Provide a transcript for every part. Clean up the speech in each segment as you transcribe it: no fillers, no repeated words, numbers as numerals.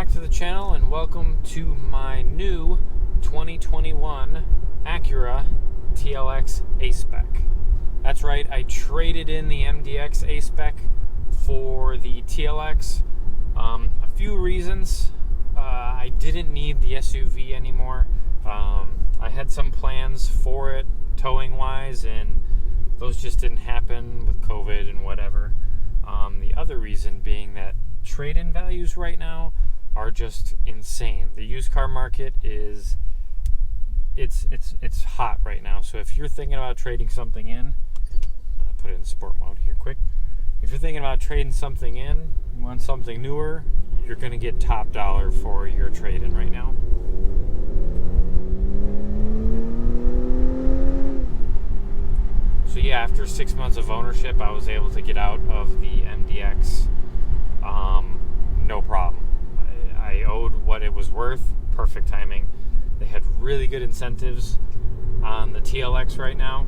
back to the channel and welcome to my new 2021 Acura TLX Aspec. That's right, I traded in the MDX Aspec for the TLX. A few reasons. I didn't need the SUV anymore. I had some plans for it towing wise, and those just didn't happen with COVID and whatever. The other reason being that trade-in values right now are just insane. The used car market is it's hot right now. So if you're thinking about trading something in, I'll put it in sport mode here quick. If you're thinking about trading something in, you want something newer, you're going to get top dollar for your trade-in right now. So yeah, after 6 months of ownership, I was able to get out of the MDX. No problem. I owed what it was worth. Perfect timing. They had really good incentives on the TLX right now,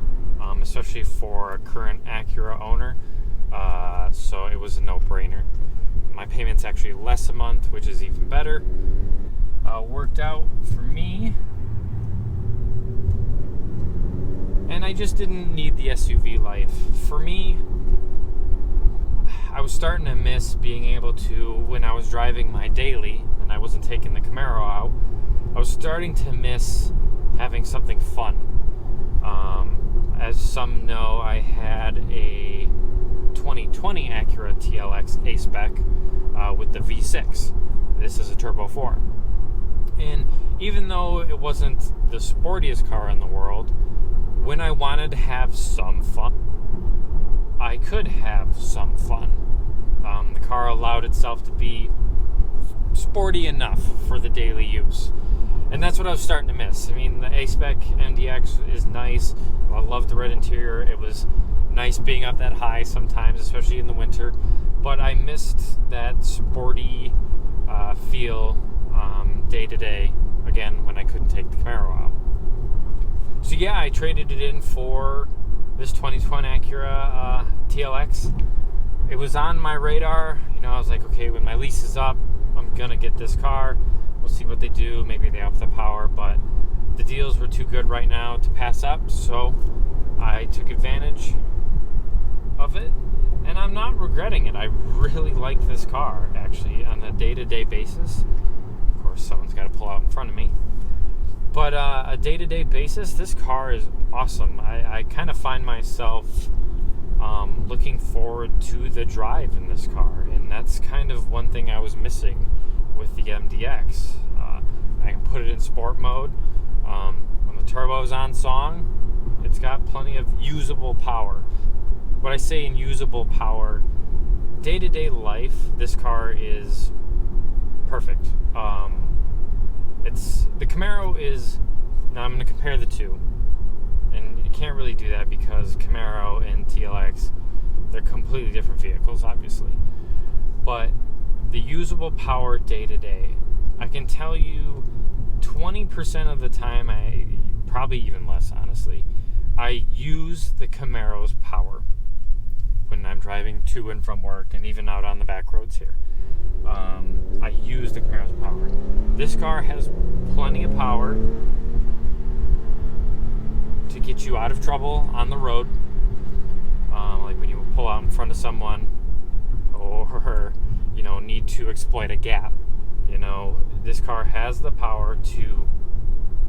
especially for a current Acura owner. So it was a no-brainer. My payment's actually less a month, which is even better. Worked out for me. And I just didn't need the SUV life. For me, I was starting to miss being able to, when I was driving my daily and I wasn't taking the Camaro out, I was starting to miss having something fun. As some know, I had a 2020 Acura TLX Aspec with the V6. This is a Turbo 4. And even though it wasn't the sportiest car in the world, when I wanted to have some fun, I could have some fun. The car allowed itself to be sporty enough for the daily use. And that's what I was starting to miss. I mean, the Aspec MDX is nice. I love the red interior. It was nice being up that high sometimes, especially in the winter. But I missed that sporty feel day to day, again, when I couldn't take the Camaro out. So yeah, I traded it in for this 2020 Acura TLX. It was on my radar. I was like, okay, when my lease is up, I'm gonna get this car. We'll see what they do. Maybe they up the power, but the deals were too good right now to pass up. So I took advantage of it, and I'm not regretting it. I really like this car, actually, on a day-to-day basis. Of course, someone's got to pull out in front of me. But a day-to-day basis, this car is awesome. I kind of find myself looking forward to the drive in this car, and that's kind of one thing I was missing with the MDX. I can put it in sport mode. When the turbo's on song, it's got plenty of usable power. When I say in usable power, day-to-day life, this car is perfect. The Camaro is, now I'm going to compare the two, and you can't really do that because Camaro and TLX, they're completely different vehicles, obviously. But the usable power day to day, I can tell you 20% of the time, probably even less, honestly, I use the Camaro's power when I'm driving to and from work and even out on the back roads here. I use the Camaro's power. This car has plenty of power to get you out of trouble on the road, like when you pull out in front of someone or need to exploit a gap. This car has the power to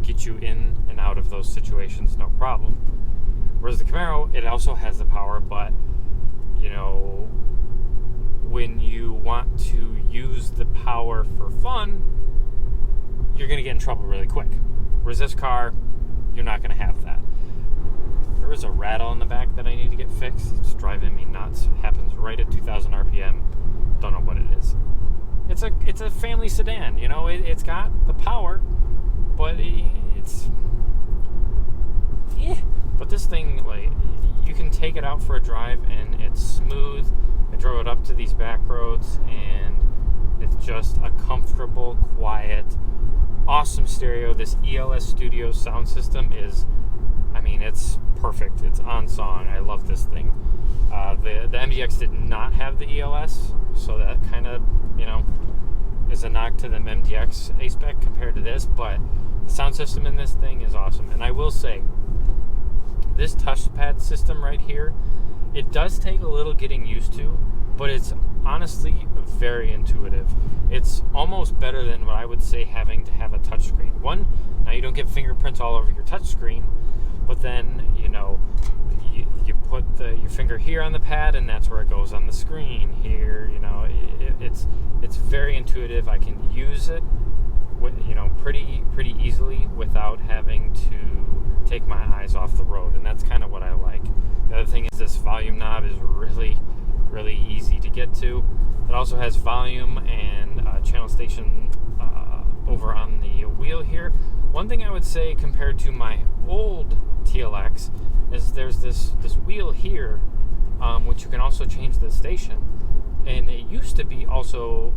get you in and out of those situations, no problem. Whereas the Camaro, it also has the power, but when you want to use the power for fun, you're going to get in trouble really quick. Whereas this car, you're not going to have that. There is a rattle in the back that I need to get fixed. It's driving me nuts. It happens right at 2,000 RPM. Don't know what it is. It's a family sedan. It's got the power, but it's But this thing, you can take it out for a drive and it's smooth. I drove it up to these back roads and it's just a comfortable, quiet, awesome stereo. This ELS Studio sound system is, it's perfect. It's on song. I love this thing. The MDX did not have the ELS, so that kind of, is a knock to the MDX Aspec compared to this, but the sound system in this thing is awesome. And I will say, this touchpad system right here, it does take a little getting used to, but it's honestly very intuitive. It's almost better than what I would say having to have a touchscreen. One, now you don't get fingerprints all over your touchscreen, but then, you put your finger here on the pad, and that's where it goes on the screen. Here, it's very intuitive. I can use it, pretty easily without having to take my eyes off the road, and that's kind of what I like. The other thing is this volume knob is really, really easy to get to. It also has volume and channel station over on the wheel here. One thing I would say compared to my old TLX is there's this wheel here, which you can also change the station. And it used to be also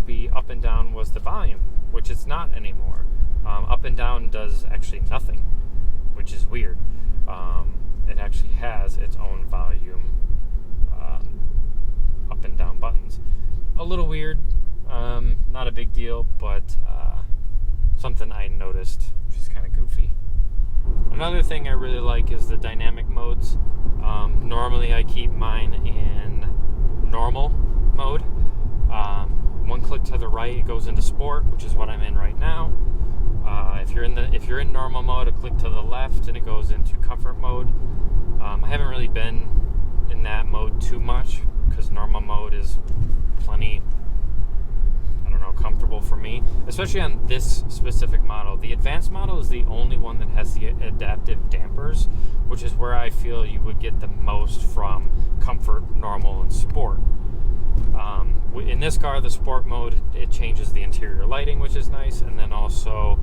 be up and down was the volume, which it's not anymore. Up and down does actually nothing, which is weird. It actually has its own volume up and down buttons. A little weird, not a big deal, but something I noticed, which is kind of goofy. Another thing I really like is the dynamic modes. Normally I keep mine in normal mode. One click to the right, it goes into sport, which is what I'm in right now. If you're in normal mode, a click to the left and it goes into comfort mode. I haven't really been in that mode too much because normal mode is plenty, comfortable for me, especially on this specific model. The advanced model is the only one that has the adaptive dampers, which is where I feel you would get the most from comfort, normal, and sport. In this car, the sport mode, it changes the interior lighting, which is nice, and then also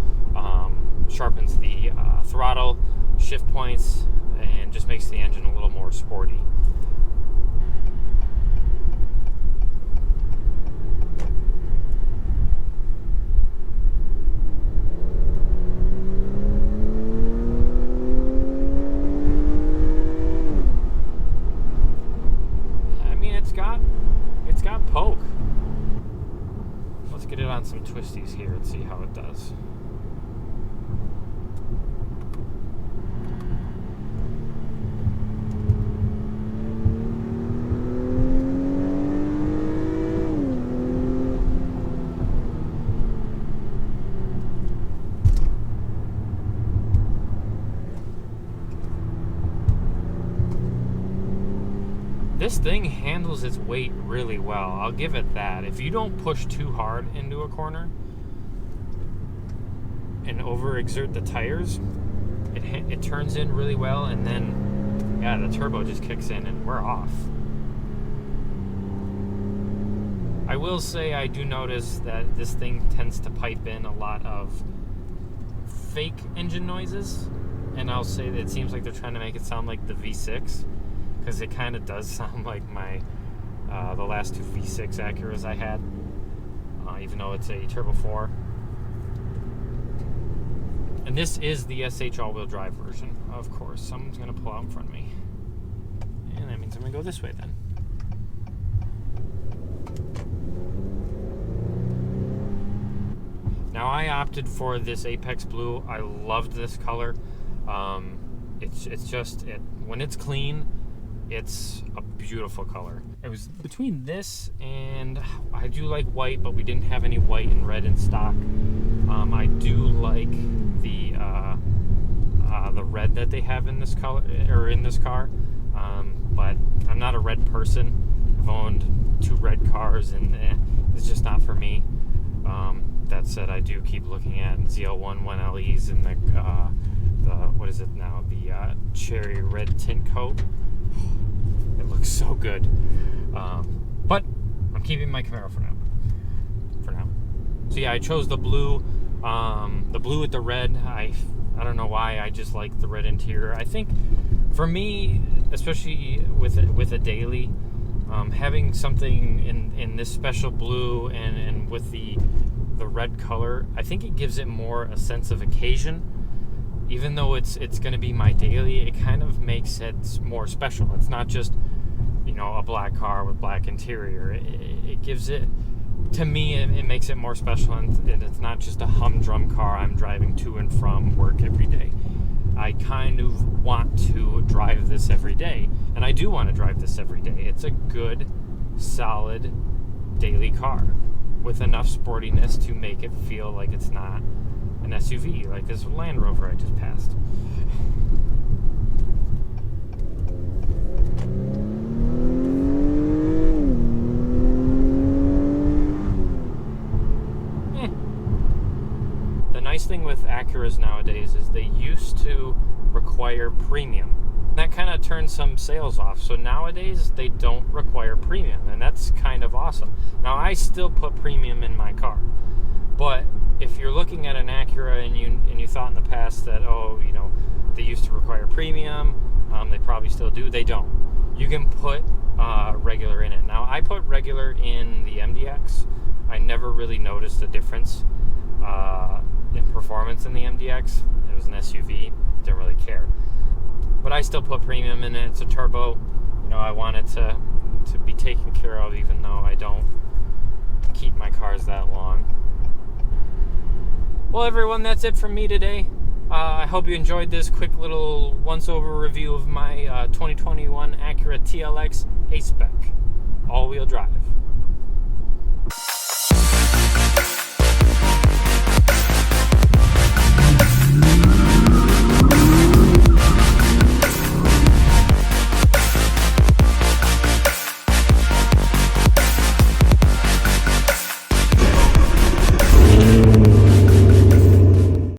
sharpens the throttle, shift points, and just makes the engine a little more sporty. It's got poke. Let's get it on some twisties here and see how it does. This thing handles its weight really well. I'll give it that. If you don't push too hard into a corner and overexert the tires, it turns in really well, and then, the turbo just kicks in and we're off. I will say I do notice that this thing tends to pipe in a lot of fake engine noises, and I'll say that it seems like they're trying to make it sound like the V6. Because it kind of does sound like the last two V6 Acuras I had, even though it's a Turbo 4. And this is the SH all-wheel drive version, of course. Someone's going to pull out in front of me. And that means I'm going to go this way then. Now I opted for this Apex Blue. I loved this color. It's just, when it's clean, it's a beautiful color. It was between this and I do like white, but we didn't have any white and red in stock. I do like the red that they have in this color or in this car, but I'm not a red person. I've owned 2 red cars and it's just not for me. That said, I do keep looking at ZL1 1LEs and the what is it now? The cherry red tint coat. It looks so good, but I'm keeping my Camaro for now. So yeah, I chose the blue with the red. I don't know why, I just like the red interior. I think for me, especially with a daily, having something in this special blue and with the red color, I think it gives it more a sense of occasion. Even though it's going to be my daily, it kind of makes it more special. It's not just, a black car with black interior. It gives it to me, it makes it more special, and it's not just a humdrum car I'm driving to and from work every day. I kind of want to drive this every day, and I do want to drive this every day. It's a good, solid daily car with enough sportiness to make it feel like it's not an SUV, like this Land Rover I just passed. The nice thing with Acuras nowadays is they used to require premium. That kind of turned some sales off. So nowadays they don't require premium, and that's kind of awesome. Now I still put premium in my car, but if you're looking at an Acura and you thought in the past that they used to require premium, they probably still do. They don't. You can put regular in it. Now I put regular in the MDX. I never really noticed a difference in performance in the MDX. It was an SUV, didn't really care. But I still put premium in it. It's a turbo. I want it to be taken care of, even though I don't keep my cars that long. Well, everyone, that's it from me today. I hope you enjoyed this quick little once-over review of my 2021 Acura TLX Aspec all-wheel drive.